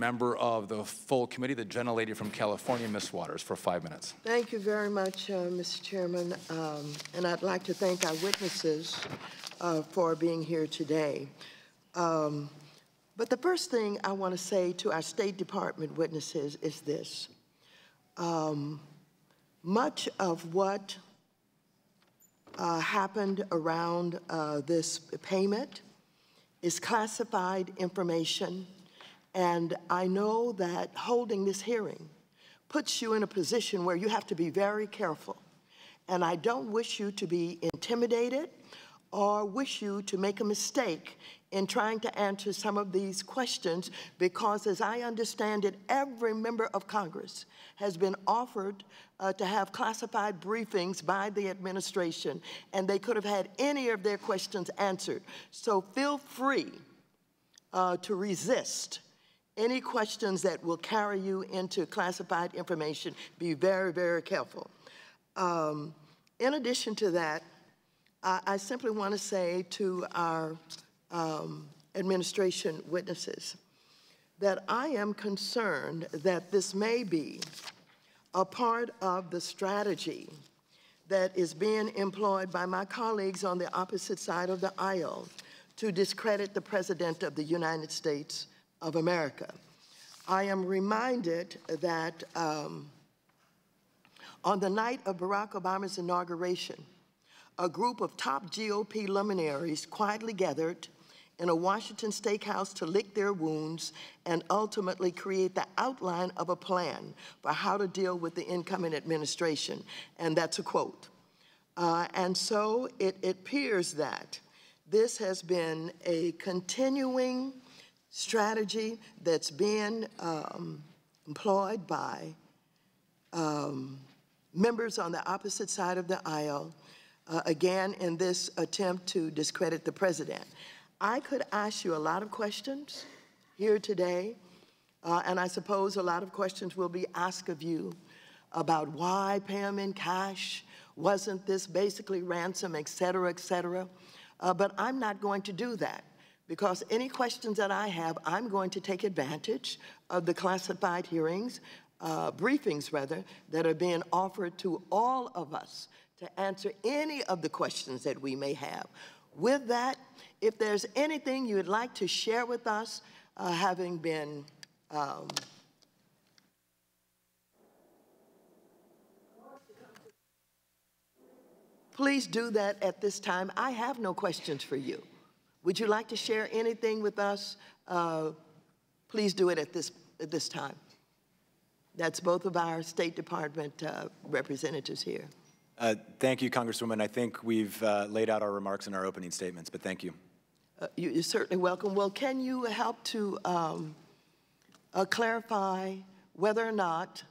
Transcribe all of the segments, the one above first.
member of the full committee, the gentlelady from California, Ms. Waters, for 5 minutes. Thank you very much, Mr. Chairman, and I'd like to thank our witnesses for being here today. But the first thing I want to say to our State Department witnesses is this. Much of what happened around this payment is classified information, and I know that holding this hearing puts you in a position where you have to be very careful. And I don't wish you to be intimidated or wish you to make a mistake in trying to answer some of these questions, because as I understand it, every member of Congress has been offered to have classified briefings by the administration, and they could have had any of their questions answered. So feel free to resist any questions that will carry you into classified information. Be very, very careful. In addition to that, I simply want to say to our administration witnesses that I am concerned that this may be a part of the strategy that is being employed by my colleagues on the opposite side of the aisle to discredit the President of the United States of America. I am reminded that on the night of Barack Obama's inauguration, a group of top GOP luminaries quietly gathered in a Washington steakhouse to lick their wounds and ultimately create the outline of a plan for how to deal with the incoming administration. And that's a quote. And so it appears that this has been a continuing strategy that's been employed by members on the opposite side of the aisle, again, in this attempt to discredit the president. I could ask you a lot of questions here today, and I suppose a lot of questions will be asked of you about why pay them in cash, wasn't this basically ransom, et cetera, but I'm not going to do that, because any questions that I have, I'm going to take advantage of the classified hearings, briefings rather, that are being offered to all of us to answer any of the questions that we may have. With that, if there's anything you would like to share with us, having been please do that at this time. I have no questions for you. Would you like to share anything with us? Please do it at this time. That's both of our State Department representatives here. Thank you, Congresswoman. I think we've laid out our remarks in our opening statements, but thank you. You're certainly welcome. Well, can you help to clarify whether or not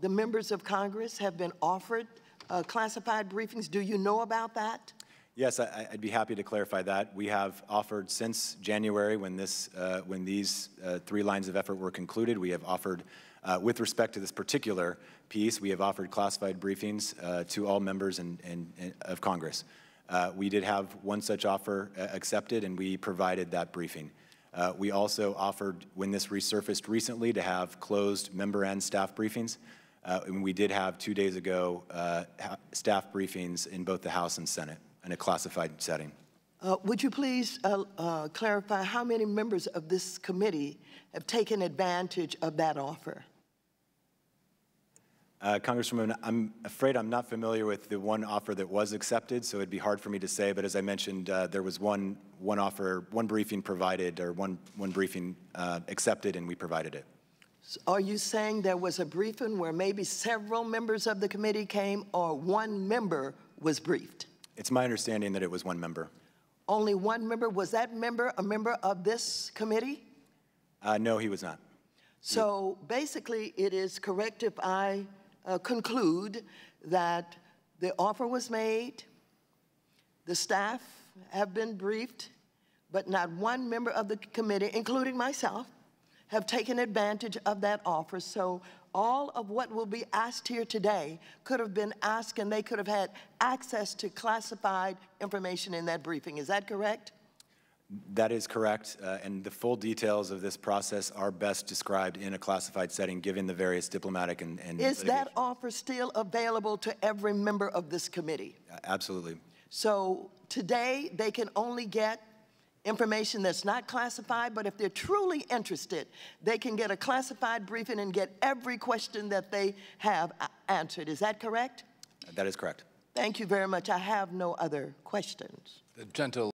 the members of Congress have been offered classified briefings? Do you know about that? Yes, I'd be happy to clarify that. We have offered since January, when these 3 lines of effort were concluded, we have offered, with respect to this particular piece, we have offered classified briefings to all members of Congress. We did have one such offer accepted, and we provided that briefing. We also offered, when this resurfaced recently, to have closed member and staff briefings. And we did have 2 days ago staff briefings in both the House and Senate in a classified setting. Would you please clarify how many members of this committee have taken advantage of that offer? Congresswoman, I'm afraid I'm not familiar with the one offer that was accepted, so it'd be hard for me to say. But as I mentioned, there was one offer, one briefing provided, or one briefing accepted, and we provided it. So are you saying there was a briefing where maybe several members of the committee came, or one member was briefed? It's my understanding that it was one member. Only one member? Was that member a member of this committee? No, he was not. So basically, it is correct if I conclude that the offer was made, the staff have been briefed, but not one member of the committee, including myself, have taken advantage of that offer. So all of what will be asked here today could have been asked, and they could have had access to classified information in that briefing. Is that correct? That is correct, and the full details of this process are best described in a classified setting, given the various diplomatic and Is litigation. that offer still available to every member of this committee? Absolutely. So today, they can only get information that's not classified, but if they're truly interested, they can get a classified briefing and get every question that they have answered. Is that correct? That is correct. Thank you very much. I have no other questions. The gentle